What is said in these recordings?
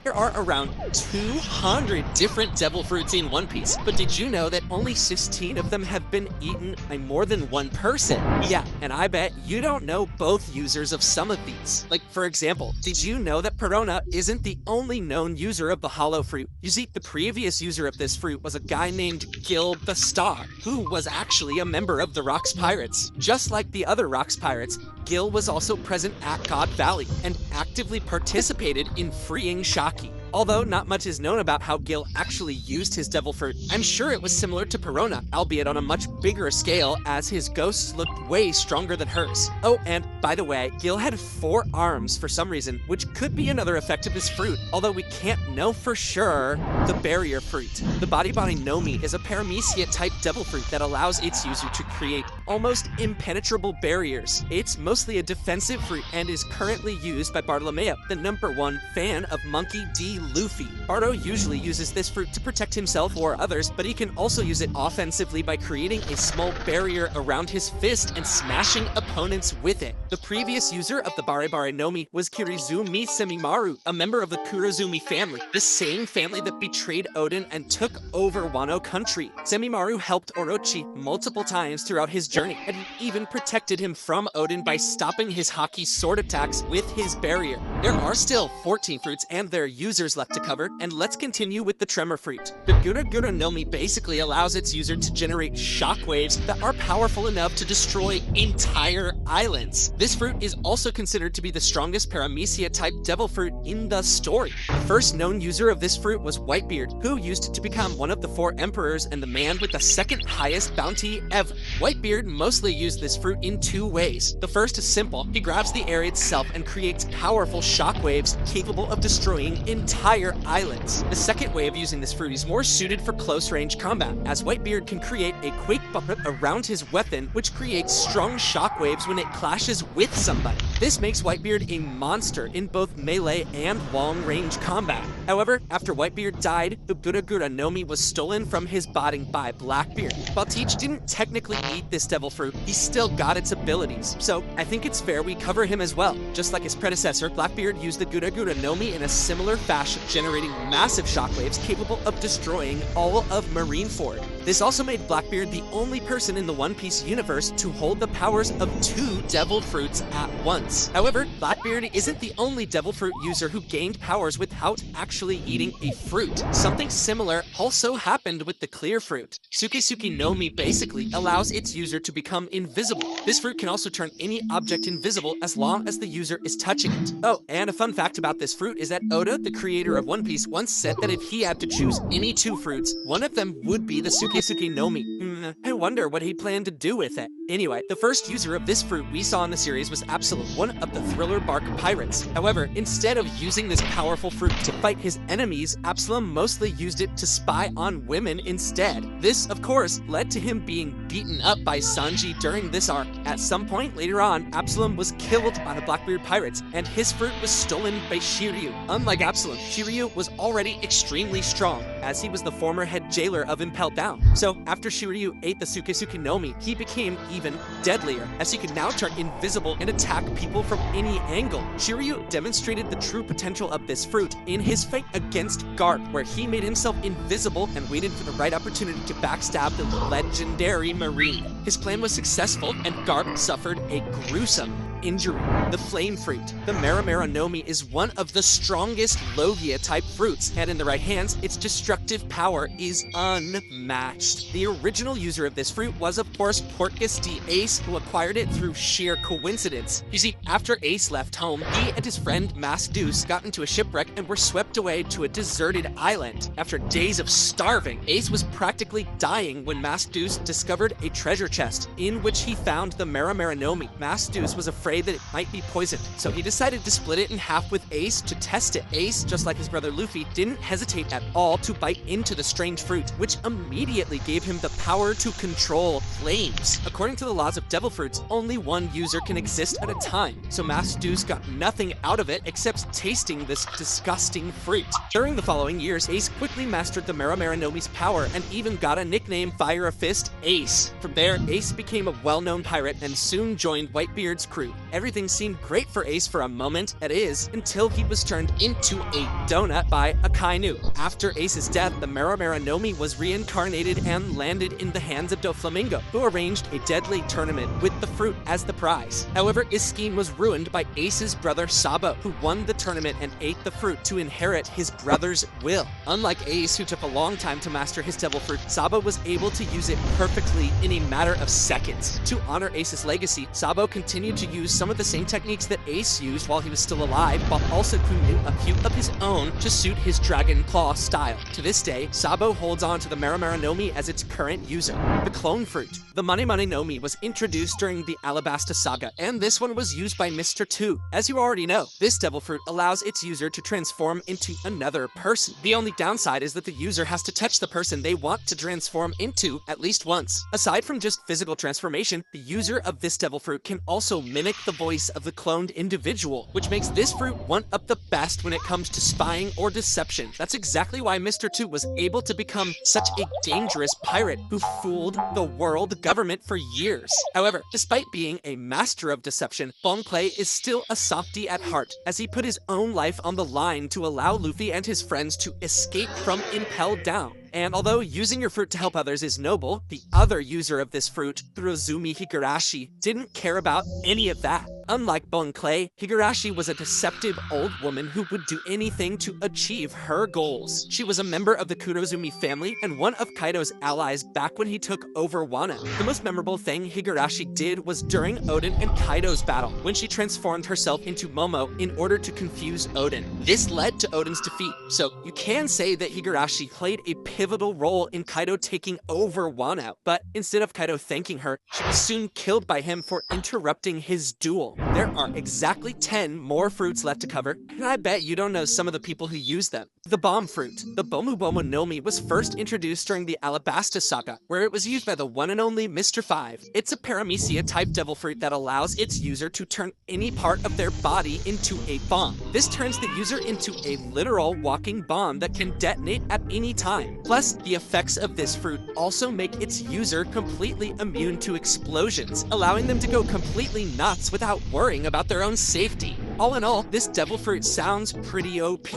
There are around 200 different devil fruits in One Piece, but did you know that only 16 of them have been eaten by more than one person? Yeah, and I bet you don't know both users of some of these. Like, for example, did you know that Perona isn't the only known user of the Hollow Fruit? You see, the previous user of this fruit was a guy named Gil the Star, who was actually a member of the Rocks Pirates. Just like the other Rocks Pirates, Gil was also present at God Valley and actively participated in freeing Shaki. Although not much is known about how Gil actually used his devil fruit, I'm sure it was similar to Perona, albeit on a much bigger scale, as his ghosts looked way stronger than hers. Oh, and by the way, Gil had 4 arms for some reason, which could be another effect of his fruit, although we can't know for sure. The barrier fruit. The Body Nomi is a paramecia-type devil fruit that allows its user to create almost impenetrable barriers. It's mostly a defensive fruit and is currently used by Bartolomeo, the #1 fan of Monkey D. Luffy. Bardo usually uses this fruit to protect himself or others, but he can also use it offensively by creating a small barrier around his fist and smashing opponents with it. The previous user of the Bare Nomi was Kirizumi Semimaru, a member of the Kurozumi family, the same family that betrayed Odin and took over Wano country. Semimaru helped Orochi multiple times throughout his journey, and he even protected him from Odin by stopping his Haki sword attacks with his barrier. There are still 14 fruits and their users left to cover, and let's continue with the Tremor fruit. The Gura Gura Nomi basically allows its user to generate shockwaves that are powerful enough to destroy entire islands. This fruit is also considered to be the strongest paramecia-type devil fruit in the story. The first known user of this fruit was Whitebeard, who used it to become one of the 4 emperors and the man with the 2nd highest bounty ever. Whitebeard mostly used this fruit in 2 ways. The first is simple. He grabs the air itself and creates powerful shockwaves capable of destroying entire islands. The second way of using this fruit is more suited for close-range combat, as Whitebeard can create a quake bubble around his weapon, which creates strong shockwaves when it clashes with somebody. This makes Whitebeard a monster in both melee and long-range combat. However, after Whitebeard died, the Gura Gura Nomi was stolen from his body by Blackbeard. While Teach didn't technically eat this devil fruit, he still got its abilities, so I think it's fair we cover him as well. Just like his predecessor, Blackbeard used the Gura Gura Nomi in a similar fashion, generating massive shockwaves capable of destroying all of Marineford. This also made Blackbeard the only person in the One Piece universe to hold the powers of 2 devil fruits at once. However, Blackbeard isn't the only devil fruit user who gained powers without actually eating a fruit. Something similar also happened with the clear fruit. Sukesuke Nomi basically allows its user to become invisible. This fruit can also turn any object invisible as long as the user is touching it. Oh, and a fun fact about this fruit is that Oda, the creator of One Piece, once said that if he had to choose any 2 fruits, one of them would be the Sukesuke Nomi. I wonder what he planned to do with it. Anyway, the first user of this fruit we saw in the series was Absalom, one of the Thriller Bark pirates. However, instead of using this powerful fruit to fight his enemies, Absalom mostly used it to spy on women instead. This, of course, led to him being beaten up by Sanji during this arc. At some point later on, Absalom was killed by the Blackbeard pirates, and his fruit was stolen by Shiryu. Unlike Absalom, Shiryu was already extremely strong, as he was the former head jailer of Impel Down. So after Shiryu ate the Sukesuke Nomi, he became even deadlier, as he could now turn invisible and attack people from any angle. Shiryu demonstrated the true potential of this fruit in his fight against Garp, where he made himself invisible and waited for the right opportunity to backstab the legendary Marine. His plan was successful, and Garp suffered a gruesome injury. The flame fruit. The Maramara Nomi is one of the strongest Logia-type fruits, and in the right hands, its destructive power is unmatched. The original user of this fruit was, of course, Portgas D. Ace, who acquired it through sheer coincidence. You see, after Ace left home, he and his friend Mask Deuce got into a shipwreck and were swept away to a deserted island. After days of starving, Ace was practically dying when Mask Deuce discovered a treasure chest, in which he found the Maramara Nomi. Mask Deuce was afraid that it might be poisoned, so he decided to split it in half with Ace to test it. Ace, just like his brother Luffy, didn't hesitate at all to bite into the strange fruit, which immediately gave him the power to control flames. According to the laws of devil fruits, only one user can exist at a time, so Master Deuce got nothing out of it except tasting this disgusting fruit. During the following years, Ace quickly mastered the Maramara Nomi's power and even got a nickname, Fire a Fist Ace. From there, Ace became a well-known pirate and soon joined Whitebeard's crew. everything seemed great for Ace for a moment, that is, until he was turned into a donut by Akainu. After Ace's death, the Meramera Nomi was reincarnated and landed in the hands of Doflamingo, who arranged a deadly tournament with the fruit as the prize. However, his scheme was ruined by Ace's brother Sabo, who won the tournament and ate the fruit to inherit his brother's will. Unlike Ace, who took a long time to master his devil fruit, Sabo was able to use it perfectly in a matter of seconds. To honor Ace's legacy, Sabo continued to use some of the same techniques that Ace used while he was still alive, while also creating a few of his own to suit his Dragon Claw style. To this day, Sabo holds on to the Meramera Nomi as its current user. The clone fruit. The Mane Mane Nomi was introduced during the Alabasta Saga, and this one was used by Mr. 2. As you already know, this devil fruit allows its user to transform into another person. The only downside is that the user has to touch the person they want to transform into at least once. Aside from just physical transformation, the user of this devil fruit can also mimic the voice of the cloned individual, which makes this fruit one of the best when it comes to spying or deception. That's exactly why Mr. 2 was able to become such a dangerous pirate who fooled the world government for years. However, despite being a master of deception, Bon Clay is still a softie at heart, as he put his own life on the line to allow Luffy and his friends to escape from Impel Down. And although using your fruit to help others is noble, the other user of this fruit, Kurozumi Higurashi, didn't care about any of that. Unlike Bon Clay, Higurashi was a deceptive old woman who would do anything to achieve her goals. She was a member of the Kurozumi family and one of Kaido's allies back when he took over Wano. The most memorable thing Higurashi did was during Oden and Kaido's battle, when she transformed herself into Momo in order to confuse Oden. This led to Oden's defeat, so you can say that Higurashi played a pivotal role in Kaido taking over Wano, but instead of Kaido thanking her, she was soon killed by him for interrupting his duel. There are exactly 10 more fruits left to cover, and I bet you don't know some of the people who use them. The bomb fruit. The Bomu Bomu Nomi was first introduced during the Alabasta Saga, where it was used by the one and only Mr. 5. It's a Paramecia type devil fruit that allows its user to turn any part of their body into a bomb. This turns the user into a literal walking bomb that can detonate at any time. Plus, the effects of this fruit also make its user completely immune to explosions, allowing them to go completely nuts without worrying about their own safety. All in all, this devil fruit sounds pretty OP.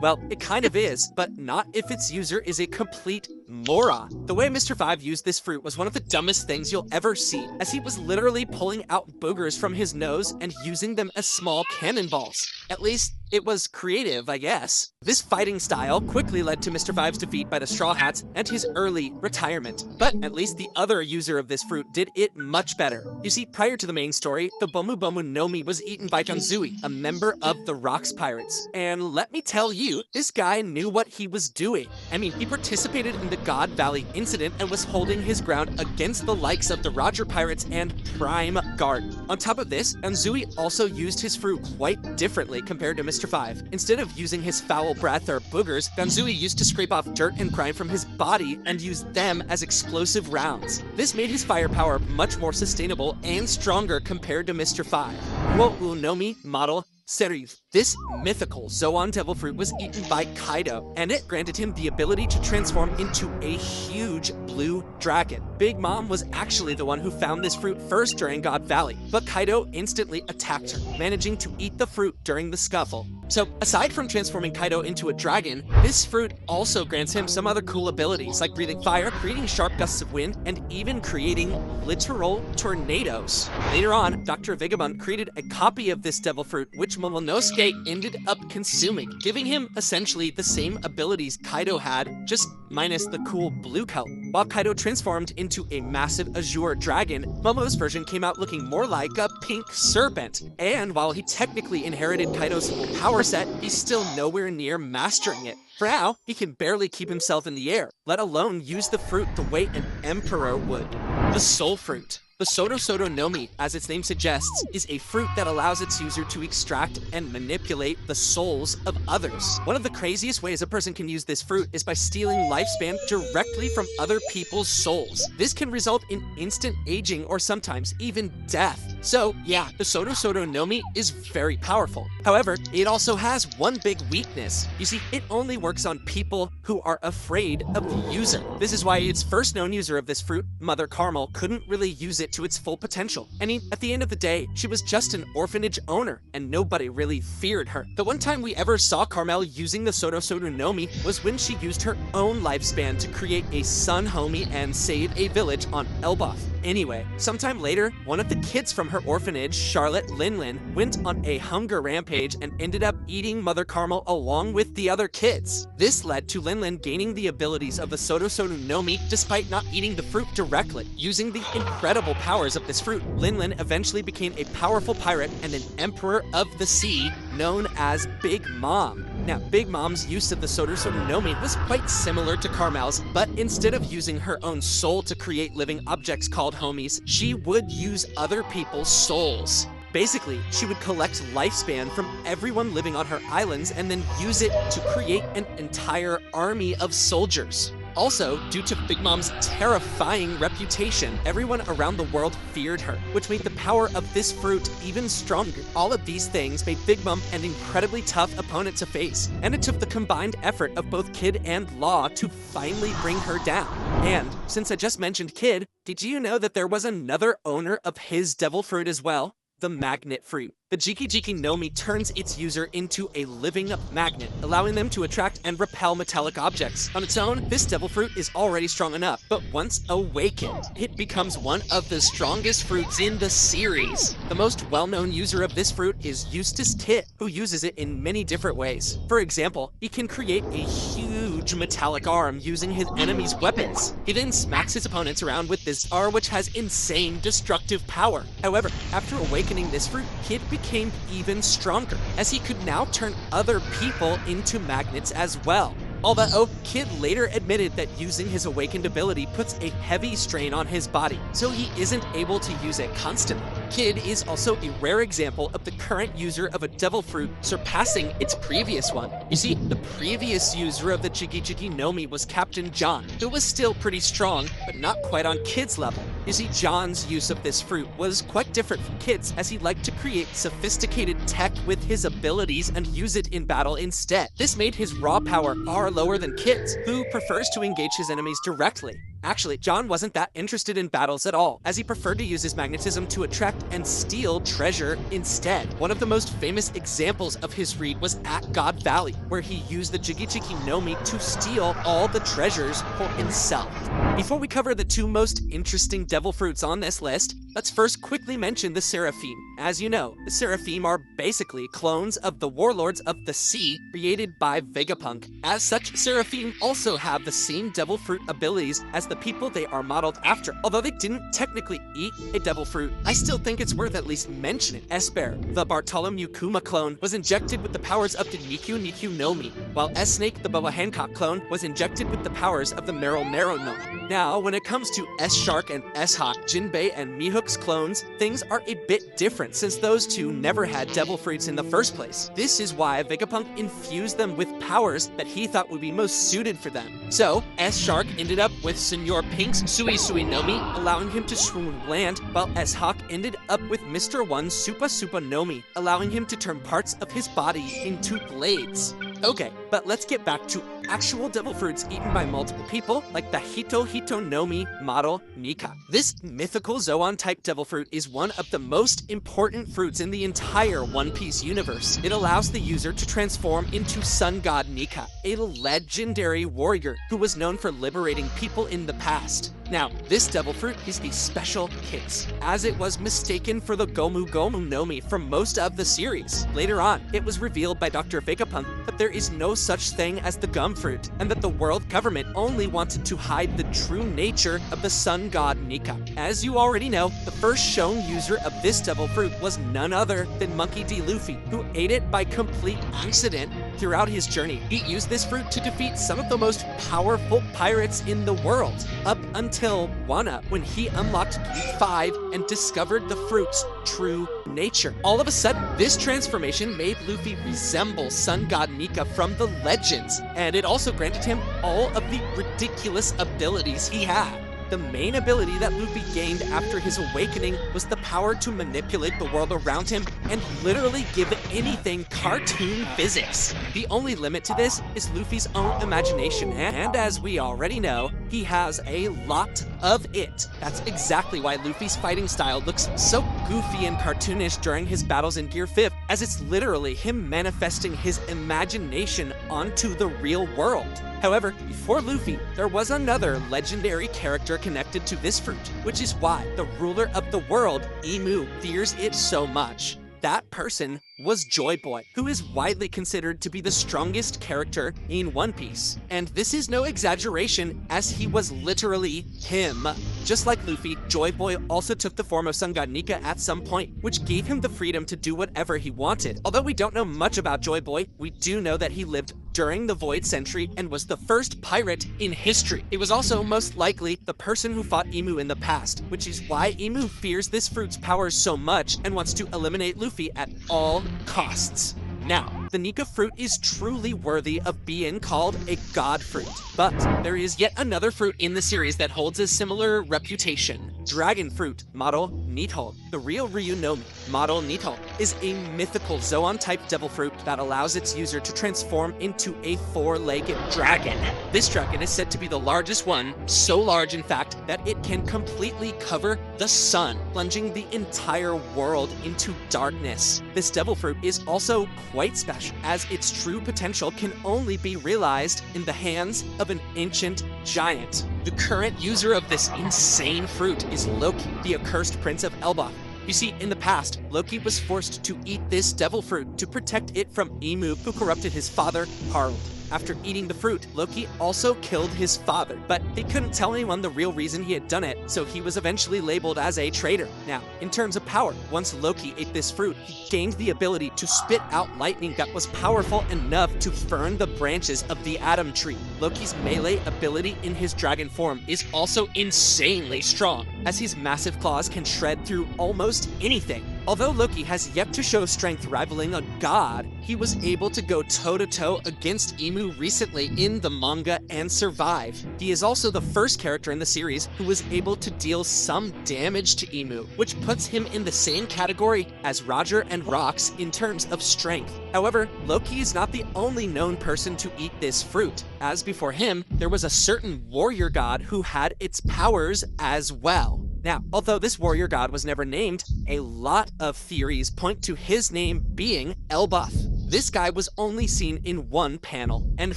Well, it kind of is, but not if its user is a complete moron. The way Mr. 5 used this fruit was one of the dumbest things you'll ever see, as he was literally pulling out boogers from his nose and using them as small cannonballs. At least, it was creative, I guess. This fighting style quickly led to Mr. 5's defeat by the Straw Hats and his early retirement. But at least the other user of this fruit did it much better. You see, prior to the main story, the Bomu Bomu Nomi was eaten by Ganzui, a member of the Rocks Pirates. And let me tell you, this guy knew what he was doing. I mean, he participated in the God Valley incident and was holding his ground against the likes of the Roger Pirates and Prime Guard. On top of this, Ganzui also used his fruit quite differently compared to Mr. 5. Instead of using his foul breath or boogers, Ganzui used to scrape off dirt and grime from his body and use them as explosive rounds. This made his firepower much more sustainable and stronger compared to Mr. 5. Wo Unomi model Serif. This mythical Zoan devil fruit was eaten by Kaido, and it granted him the ability to transform into a huge blue dragon. Big Mom was actually the one who found this fruit first during God Valley, but Kaido instantly attacked her, managing to eat the fruit during the scuffle. So, aside from transforming Kaido into a dragon, this fruit also grants him some other cool abilities, like breathing fire, creating sharp gusts of wind, and even creating literal tornadoes. Later on, Dr. Vagabond created a copy of this devil fruit, which Momonosuke ended up consuming, giving him essentially the same abilities Kaido had, just minus the cool blue color. While Kaido transformed into a massive azure dragon, Momo's version came out looking more like a pink serpent. And while he technically inherited Kaido's full power set, he's still nowhere near mastering it. For now, he can barely keep himself in the air, let alone use the fruit the way an emperor would. The soul fruit. The Soto Soto Nomi, as its name suggests, is a fruit that allows its user to extract and manipulate the souls of others. One of the craziest ways a person can use this fruit is by stealing lifespan directly from other people's souls. This can result in instant aging or sometimes even death. So yeah, the Soto Soto Nomi is very powerful. However, it also has one big weakness. You see, it only works on people who are afraid of the user. This is why its first known user of this fruit, Mother Carmel, couldn't really use it to its full potential. I mean, at the end of the day, she was just an orphanage owner, and nobody really feared her. The one time we ever saw Carmel using the Soto Soto Nomi was when she used her own lifespan to create a sun homie and save a village on Elbaf. Anyway, sometime later, one of the kids from her orphanage, Charlotte Linlin, went on a hunger rampage and ended up eating Mother Carmel along with the other kids. This led to Linlin gaining the abilities of the Soto Soto Nomi despite not eating the fruit directly. Using the incredible powers of this fruit, Linlin eventually became a powerful pirate and an emperor of the sea known as Big Mom. Now, Big Mom's use of the Soto Soto Nomi was quite similar to Carmel's, but instead of using her own soul to create living objects called homies, she would use other people's souls. Basically, she would collect lifespan from everyone living on her islands and then use it to create an entire army of soldiers. Also, due to Big Mom's terrifying reputation, everyone around the world feared her, which made the power of this fruit even stronger. All of these things made Big Mom an incredibly tough opponent to face, and it took the combined effort of both Kid and Law to finally bring her down. And, since I just mentioned Kid, did you know that there was another owner of his devil fruit as well? The magnet fruit. The Jiki Jiki Nomi turns its user into a living magnet, allowing them to attract and repel metallic objects. On its own, this devil fruit is already strong enough, but once awakened, it becomes one of the strongest fruits in the series. The most well-known user of this fruit is Eustace Kid, who uses it in many different ways. For example, he can create a huge metallic arm using his enemy's weapons. He then smacks his opponents around with this arm, which has insane destructive power. However, after awakening this fruit, Kid became even stronger, as he could now turn other people into magnets as well. Although Kid later admitted that using his awakened ability puts a heavy strain on his body, so he isn't able to use it constantly. Kid is also a rare example of the current user of a devil fruit surpassing its previous one. You see, the previous user of the Jiki Jiki Nomi was Captain John, who was still pretty strong, but not quite on Kid's level. You see, John's use of this fruit was quite different from Kid's, as he liked to create sophisticated tech with his abilities and use it in battle instead. This made his raw power far lower than Kid's, who prefers to engage his enemies directly. Actually, John wasn't that interested in battles at all, as he preferred to use his magnetism to attract and steal treasure instead. One of the most famous examples of his read was at God Valley, where he used the Jiki Jiki Nomi to steal all the treasures for himself. Before we cover the two most interesting devil fruits on this list, let's first quickly mention the Seraphim. As you know, the Seraphim are basically clones of the Warlords of the Sea created by Vegapunk. As such, Seraphim also have the same devil fruit abilities as the people they are modeled after. Although they didn't technically eat a devil fruit, I still think it's worth at least mentioning. Esper, the Bartholomew Kuma clone, was injected with the powers of the Nikyu Nikyu Nomi, while S-Snake, the Boba Hancock clone, was injected with the powers of the Meryl Meryl Nomi. Now, when it comes to S-Shark and S-Hawk, Jinbei and Mihook's clones, things are a bit different since those two never had devil fruits in the first place. This is why Vegapunk infused them with powers that he thought would be most suited for them. So, S-Shark ended up with Senor Pink's Sui Sui Nomi, allowing him to swoon land, while S-Hawk ended up with Mr. One's Supa Supa Nomi, allowing him to turn parts of his body into blades. Okay, but let's get back to actual devil fruits eaten by multiple people, like the Hito Hito Nomi model Nika. This mythical Zoan-type devil fruit is one of the most important fruits in the entire One Piece universe. It allows the user to transform into Sun God Nika, a legendary warrior who was known for liberating people in the past. Now, this devil fruit is a special case, as it was mistaken for the Gomu Gomu Nomi from most of the series. Later on, it was revealed by Dr. Vegapunk that there is no such thing as the gum fruit, and that the world government only wanted to hide the true nature of the sun god Nika. As you already know, the first shown user of this devil fruit was none other than Monkey D. Luffy, who ate it by complete accident. Throughout his journey, he used this fruit to defeat some of the most powerful pirates in the world, up until Wano, when he unlocked Gear 5 and discovered the fruit's true nature. All of a sudden, this transformation made Luffy resemble Sun God Nika from the legends, and it also granted him all of the ridiculous abilities he had. The main ability that Luffy gained after his awakening was the power to manipulate the world around him and literally give anything cartoon physics. The only limit to this is Luffy's own imagination, and as we already know, he has a lot of it. That's exactly why Luffy's fighting style looks so goofy and cartoonish during his battles in Gear 5, as it's literally him manifesting his imagination onto the real world. However, before Luffy, there was another legendary character connected to this fruit, which is why the ruler of the world, Imu, fears it so much. That person was Joy Boy, who is widely considered to be the strongest character in One Piece. And this is no exaggeration, as he was literally him. Just like Luffy, Joy Boy also took the form of Sun God Nika at some point, which gave him the freedom to do whatever he wanted. Although we don't know much about Joy Boy, we do know that he lived during the Void Century and was the first pirate in history. It was also most likely the person who fought Imu in the past, which is why Imu fears this fruit's powers so much and wants to eliminate Luffy at all costs. Now, the Nika fruit is truly worthy of being called a god fruit, but there is yet another fruit in the series that holds a similar reputation. Dragon fruit, model Nidhogg. The real Ryunomi, model Nidhogg, is a mythical Zoan-type devil fruit that allows its user to transform into a four-legged dragon. This dragon is said to be the largest one, so large in fact that it can completely cover the sun, plunging the entire world into darkness. This devil fruit is also quite special, as its true potential can only be realized in the hands of an ancient giant. The current user of this insane fruit is Loki, the accursed prince of Elbaf. You see, in the past, Loki was forced to eat this devil fruit to protect it from Imu, who corrupted his father, Harald. After eating the fruit, Loki also killed his father, but he couldn't tell anyone the real reason he had done it, so he was eventually labeled as a traitor. Now, in terms of power, once Loki ate this fruit, he gained the ability to spit out lightning that was powerful enough to burn the branches of the Atom Tree. Loki's melee ability in his dragon form is also insanely strong, as his massive claws can shred through almost anything. Although Loki has yet to show strength rivaling a god, he was able to go toe-to-toe against Imu recently in the manga and survive. He is also the first character in the series who was able to deal some damage to Imu, which puts him in the same category as Roger and Rox in terms of strength. However, Loki is not the only known person to eat this fruit, as before him, there was a certain warrior god who had its powers as well. Now, although this warrior god was never named, a lot of theories point to his name being Elbaf. This guy was only seen in one panel, and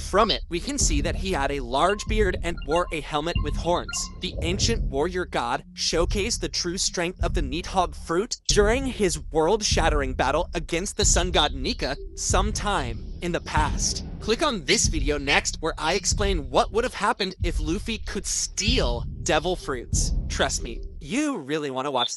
from it, we can see that he had a large beard and wore a helmet with horns. The ancient warrior god showcased the true strength of the Nidhogg fruit during his world-shattering battle against the sun god Nika sometime in the past. Click on this video next, where I explain what would have happened if Luffy could steal devil fruits. Trust me, you really want to watch this.